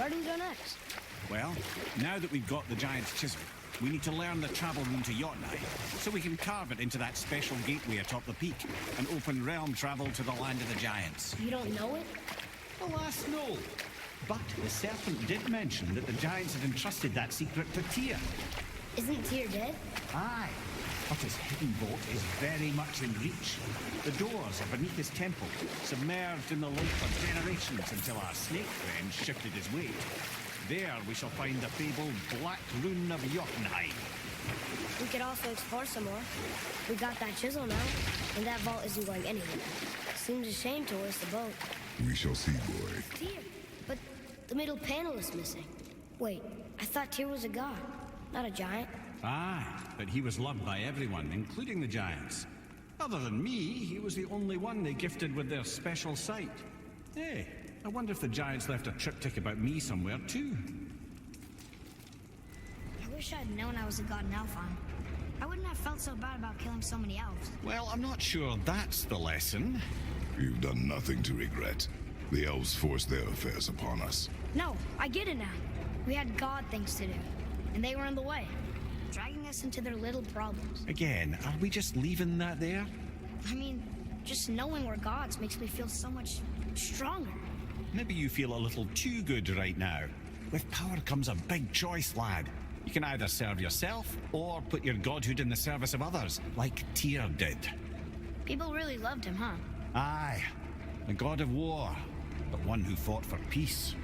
do we go next? Well, now that we've got the giant's chisel, we need to learn the travel rune to Jotunheim, so we can carve it into that special gateway atop the peak and open realm travel to the land of the giants. You don't know it? Alas, no. But the serpent did mention that the giants had entrusted that secret to Tyr. Isn't Tyr dead? Aye, but his hidden vault is very much in reach. The doors are beneath his temple, submerged in the light for generations until our snake friend shifted his weight. There we shall find the fabled Black Rune of Jotunheim. We could also explore some more. We got that chisel now, and that vault isn't going anywhere. Seems a shame to waste the boat. We shall see, boy. Tyr, but the middle panel is missing. Wait, I thought Tyr was a god, not a giant. Aye, but he was loved by everyone, including the giants. Other than me, he was the only one they gifted with their special sight. Hey, I wonder if the giants left a triptych about me somewhere too. I wish I'd known I was a god in Elfheim. I wouldn't have felt so bad about killing so many elves. Well, I'm not sure that's the lesson. You've done nothing to regret. The elves forced their affairs upon us. No, I get it now. We had god things to do, and they were in the way, dragging us into their little problems. Again, are we just leaving that there? I mean, just knowing we're gods makes me feel so much stronger. Maybe you feel a little too good right now. With power comes a big choice, lad. You can either serve yourself or put your godhood in the service of others, like Tyr did. People really loved him, huh? Aye, a god of war, but one who fought for peace.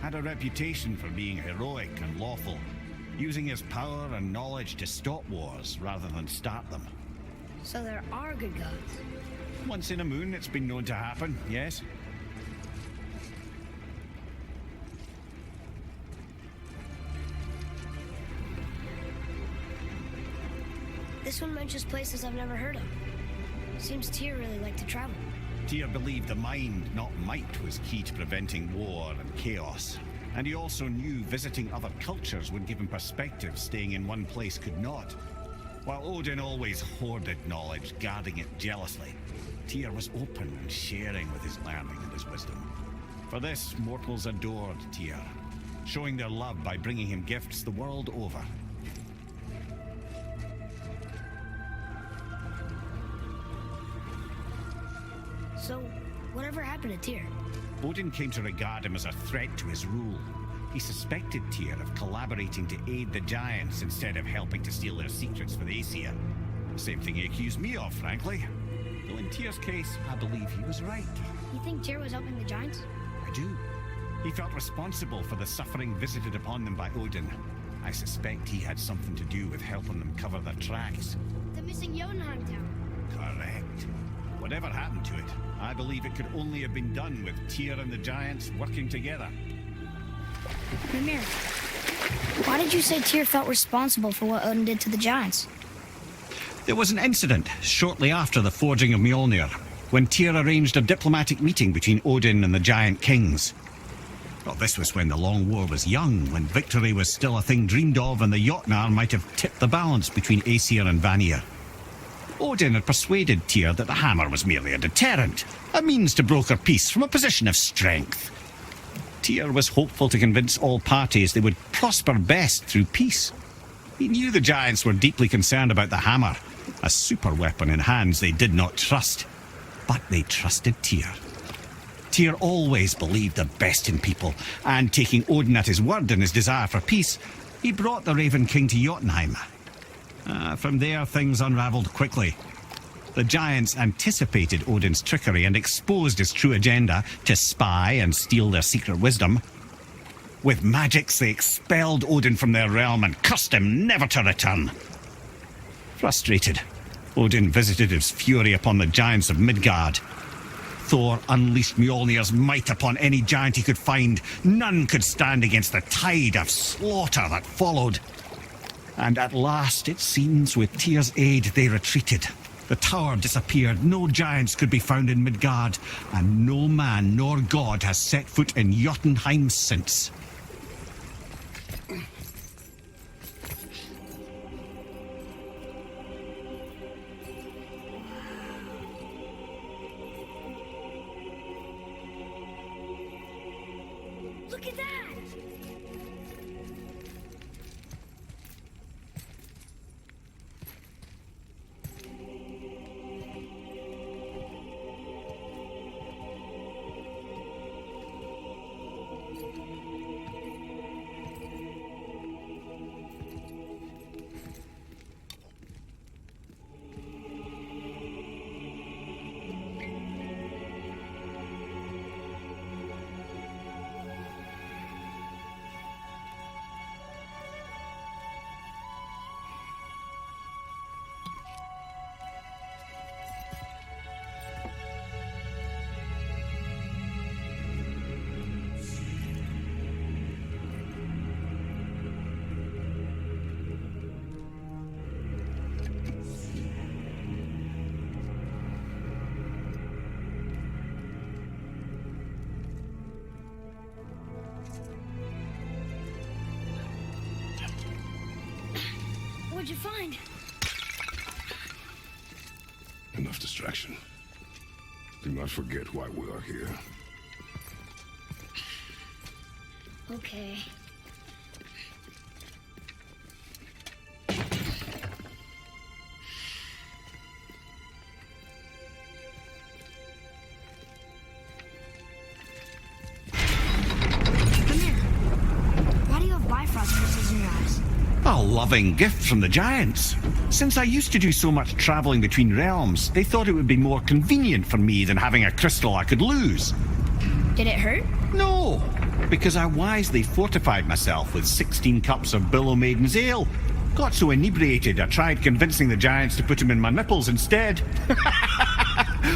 Had a reputation for being heroic and lawful, using his power and knowledge to stop wars rather than start them. So there are good gods. Once in a moon, it's been known to happen, yes? This one mentions places I've never heard of. Seems Tyr really liked to travel. Tyr believed the mind, not might, was key to preventing war and chaos. And he also knew visiting other cultures would give him perspective staying in one place could not. While Odin always hoarded knowledge, guarding it jealously, Tyr was open and sharing with his learning and his wisdom. For this, mortals adored Tyr, showing their love by bringing him gifts the world over. So, whatever happened to Tyr? Odin came to regard him as a threat to his rule. He suspected Tyr of collaborating to aid the giants instead of helping to steal their secrets for the Aesir. The same thing he accused me of, frankly. Though in Tyr's case, I believe he was right. You think Tyr was helping the giants? I do. He felt responsible for the suffering visited upon them by Odin. I suspect he had something to do with helping them cover their tracks. The missing Jotunheim town. Correct. Whatever happened to it, I believe it could only have been done with Tyr and the giants working together. Mimir, why did you say Tyr felt responsible for what Odin did to the giants? There was an incident shortly after the forging of Mjolnir, when Tyr arranged a diplomatic meeting between Odin and the giant kings. Well, this was when the Long War was young, when victory was still a thing dreamed of, and the Jotnar might have tipped the balance between Aesir and Vanir. Odin had persuaded Tyr that the hammer was merely a deterrent, a means to broker peace from a position of strength. Tyr was hopeful to convince all parties they would prosper best through peace. He knew the giants were deeply concerned about the hammer, a super weapon in hands they did not trust. But they trusted Tyr. Tyr always believed the best in people, and taking Odin at his word in his desire for peace, he brought the Raven King to Jotunheim. From there, things unravelled quickly. The giants anticipated Odin's trickery and exposed his true agenda to spy and steal their secret wisdom. With magics, they expelled Odin from their realm and cursed him never to return. Frustrated, Odin visited his fury upon the giants of Midgard. Thor unleashed Mjolnir's might upon any giant he could find. None could stand against the tide of slaughter that followed. And at last, it seems, with Tyr's aid, they retreated. The tower disappeared, no giants could be found in Midgard, and no man nor god has set foot in Jotunheim since. Look at that! What'd you find? Enough distraction. Do not forget why we are here. Okay. Come here. Why do you have Bifrost crystals in your eyes? A loving gift from the giants. Since I used to do so much traveling between realms, they thought it would be more convenient for me than having a crystal I could lose. Did it hurt? No, because I wisely fortified myself with 16 cups of Billow Maiden's ale. Got so inebriated, I tried convincing the giants to put them in my nipples instead.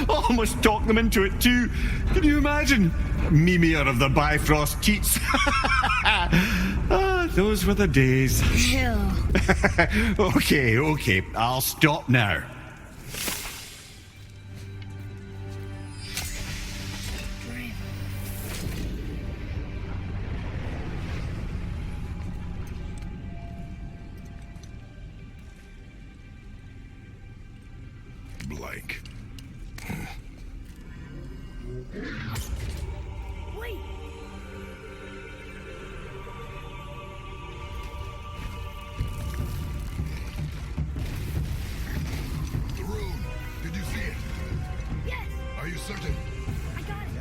Almost talked them into it too. Can you imagine? Mimir of the Bifrost teats. Ah, those were the days. Ew. Okay, I'll stop now. Blank. Wait. The rune. Did you see it? Yes, Are you certain? I got it.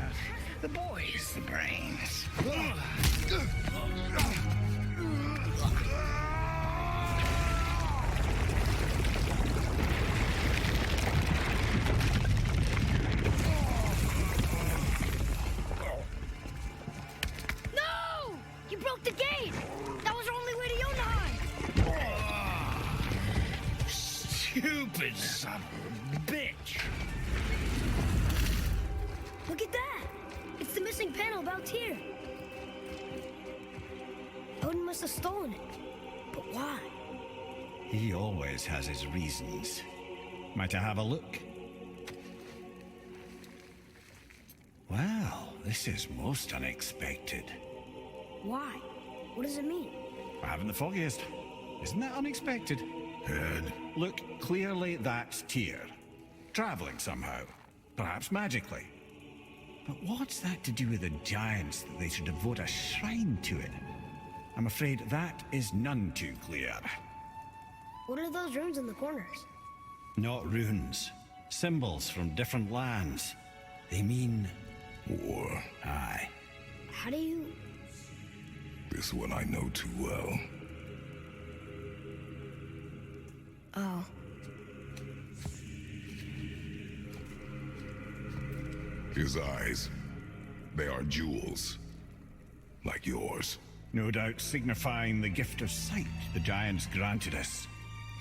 The boys, the brains. No! You broke the gate! That was our only way to Jotunheim! Stupid son of a bitch. Look at that! It's the missing panel about here. Odin must have stolen it. But why? He always has his reasons. Might I have a look? Well, this is most unexpected. Why? What does it mean? I haven't the foggiest. Isn't that unexpected? Head. Look, clearly that's Tyr. Traveling somehow. Perhaps magically. But what's that to do with the giants that they should devote a shrine to it? I'm afraid that is none too clear. What are those runes in the corners? Not runes. Symbols from different lands. They mean... War. Aye. How do you... This one I know too well. Oh. His eyes. They are jewels. Like yours. No doubt signifying the gift of sight the giants granted us.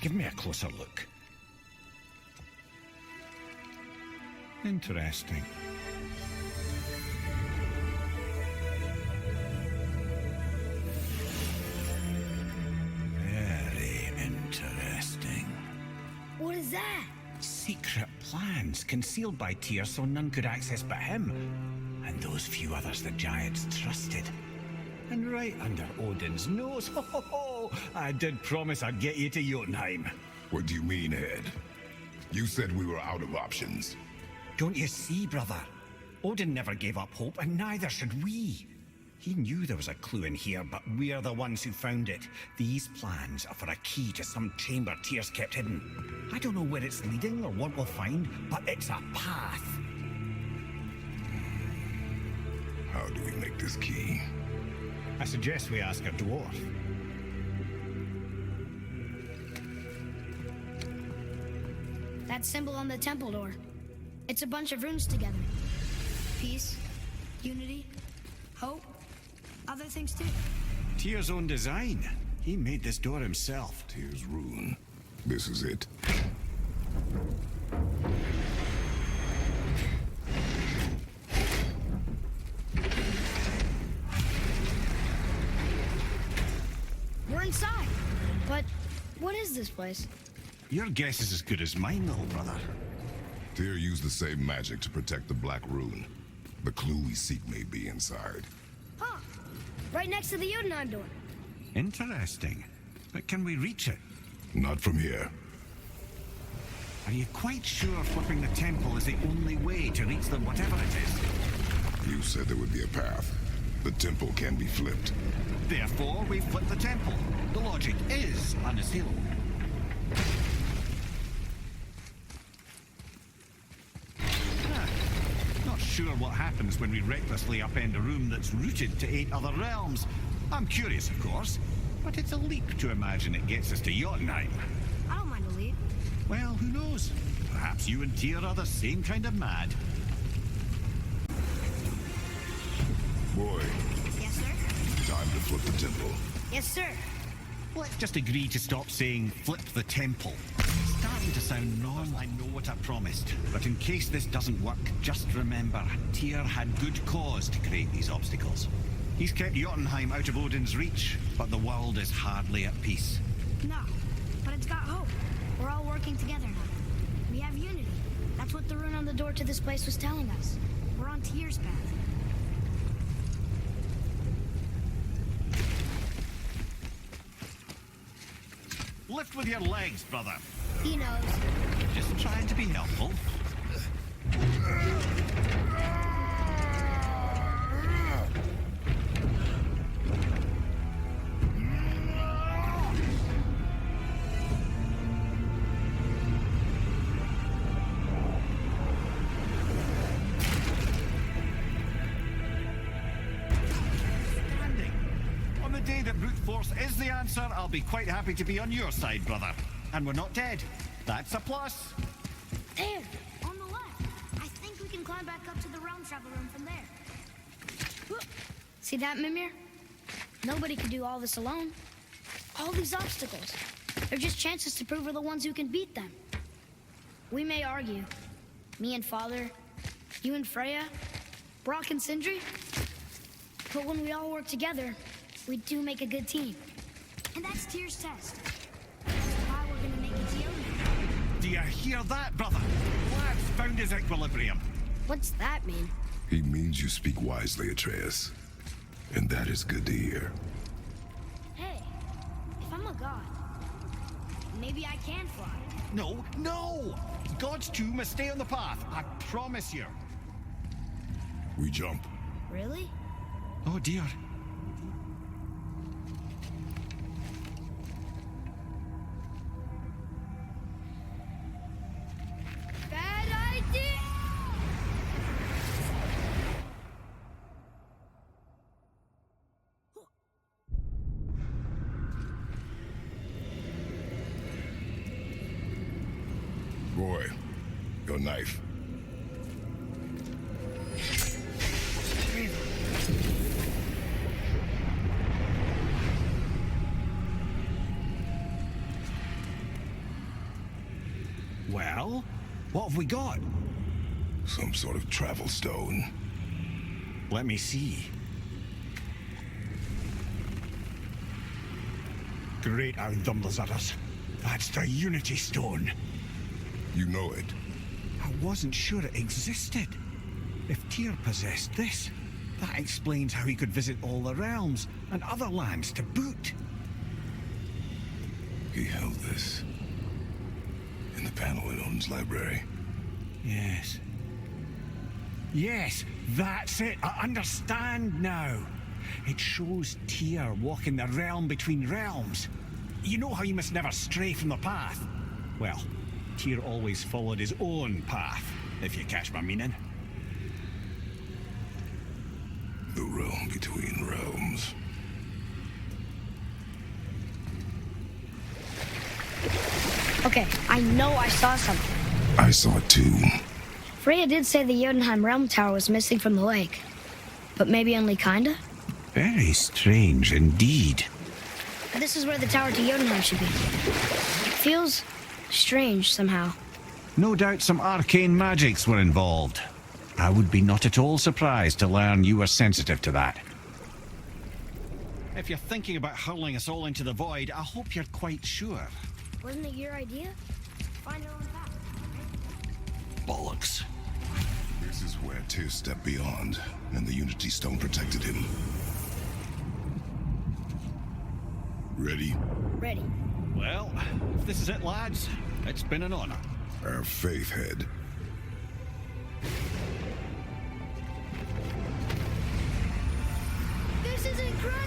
Give me a closer look. Interesting. Very interesting. What is that? Secret plans concealed by Tyr so none could access but him. And those few others the giants trusted. And right under Odin's nose, ho ho ho! I did promise I'd get you to Jotunheim. What do you mean, Head? You said we were out of options. Don't you see, brother? Odin never gave up hope, and neither should we. He knew there was a clue in here, but we're the ones who found it. These plans are for a key to some chamber Tyr's kept hidden. I don't know where it's leading or what we'll find, but it's a path. How do we make this key? I suggest we ask a dwarf. That symbol on the temple door. It's a bunch of runes together. Peace, unity, hope, other things too. Tyr's own design. He made this door himself. Tyr's rune. This is it. We're inside. But what is this place? Your guess is as good as mine, little brother. Tyr used the same magic to protect the Black Rune. The clue we seek may be inside. Huh. Right next to the Jotunheim door. Interesting. But can we reach it? Not from here. Are you quite sure flipping the temple is the only way to reach them, whatever it is? You said there would be a path. The temple can be flipped. Therefore, we flip the temple. The logic is unassailable. Not sure what happens when we recklessly upend a room that's rooted to 8 other realms. I'm curious, of course, but it's a leap to imagine it gets us to Jotunheim. I don't mind a lead. Well, who knows? Perhaps you and Tyr are the same kind of mad. Boy, Yes, sir? time to flip the temple. Yes, sir. Let's just agree to stop saying flip the temple. It's starting to sound normal. I know what I promised. But in case this doesn't work, just remember, Tyr had good cause to create these obstacles. He's kept Jotunheim out of Odin's reach, but the world is hardly at peace. No, but it's got hope. We're all working together now. We have unity. That's what the rune on the door to this place was telling us. We're on Tyr's path. Lift with your legs, brother. He knows. Just trying to be helpful. On the day that brute force is the answer, I'll be quite happy to be on your side, brother. And we're not dead. That's a plus. There, on the left. I think we can climb back up to the realm travel room from there. Whoop. See that, Mimir? Nobody could do all this alone. All these obstacles. They're just chances to prove we're the ones who can beat them. We may argue. Me and Father, you and Freya, Brock and Sindri. But when we all work together, we do make a good team. And that's Tyr's test. That's why we're gonna make it to Jotunheim. Do you hear that, brother? Lad's found his equilibrium. What's that mean? He means you speak wisely, Atreus. And that is good to hear. Hey, if I'm a god, maybe I can fly. No, no! Gods too must stay on the path. I promise you. We jump. Really? Oh, dear. Bad idea! Boy, your knife. Well, what have we got? Some sort of travel stone. Let me see. Great Outdumblers. That's the Unity Stone. You know it. I wasn't sure it existed. If Tyr possessed this, that explains how he could visit all the realms and other lands to boot. He held this in the panel in Odin's library. Yes. Yes, that's it. I understand now. It shows Tyr walking the realm between realms. You know how you must never stray from the path? Well, Tyr always followed his own path, if you catch my meaning. The realm between realms. Okay, I know I saw something. I saw it too. Freya did say the Jotunheim Realm Tower was missing from the lake. But maybe only kinda? Very strange indeed. This is where the tower to Jotunheim should be. Feels strange somehow. No doubt some arcane magics were involved. I would be not at all surprised to learn you were sensitive to that. If you're thinking about hurling us all into the void, I hope you're quite sure. Wasn't it your idea? Find our own path, right? Bollocks. This is where Tyr stepped beyond, and the Unity Stone protected him. Ready? Ready. Well, if this is it, lads, it's been an honor. Our faith head. This is incredible!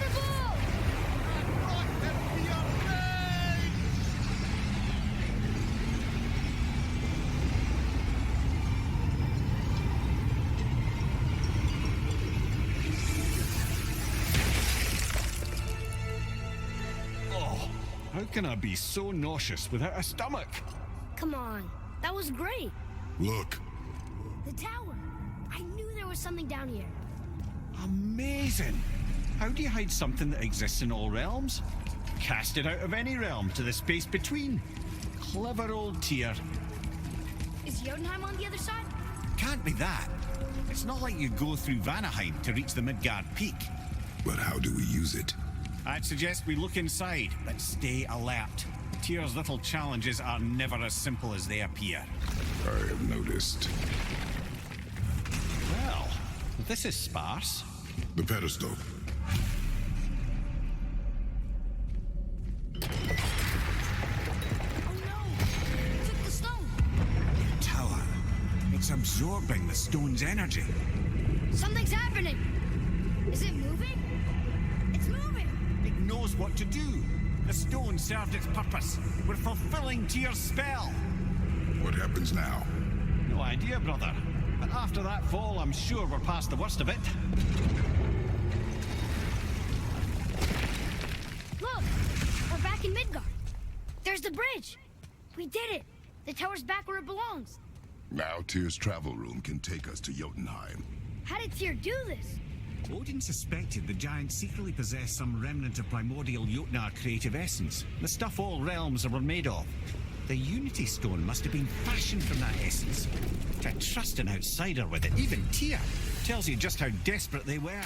Oh, how can I be so nauseous without a stomach? Come on, that was great. Look. The tower. I knew there was something down here. Amazing! How do you hide something that exists in all realms? Cast it out of any realm to the space between. Clever old Tyr. Is Jotunheim on the other side? Can't be that. It's not like you go through Vanaheim to reach the Midgard peak. But how do we use it? I'd suggest we look inside, but stay alert. Tyr's little challenges are never as simple as they appear. I have noticed. Well, this is sparse. The pedestal. Oh no! It took the stone! Tower. It's absorbing the stone's energy. Something's happening! Is it moving? It's moving! It knows what to do. The stone served its purpose. We're fulfilling Tyr's spell. What happens now? No idea, brother. But after that fall, I'm sure we're past the worst of it. Look! We're back in Midgard. There's the bridge! We did it! The tower's back where it belongs. Now Tyr's travel room can take us to Jotunheim. How did Tyr do this? Odin suspected the giants secretly possessed some remnant of primordial Jotnar creative essence, the stuff all realms were made of. The Unity Stone must have been fashioned from that essence. To trust an outsider with it, even Tyr, tells you just how desperate they were.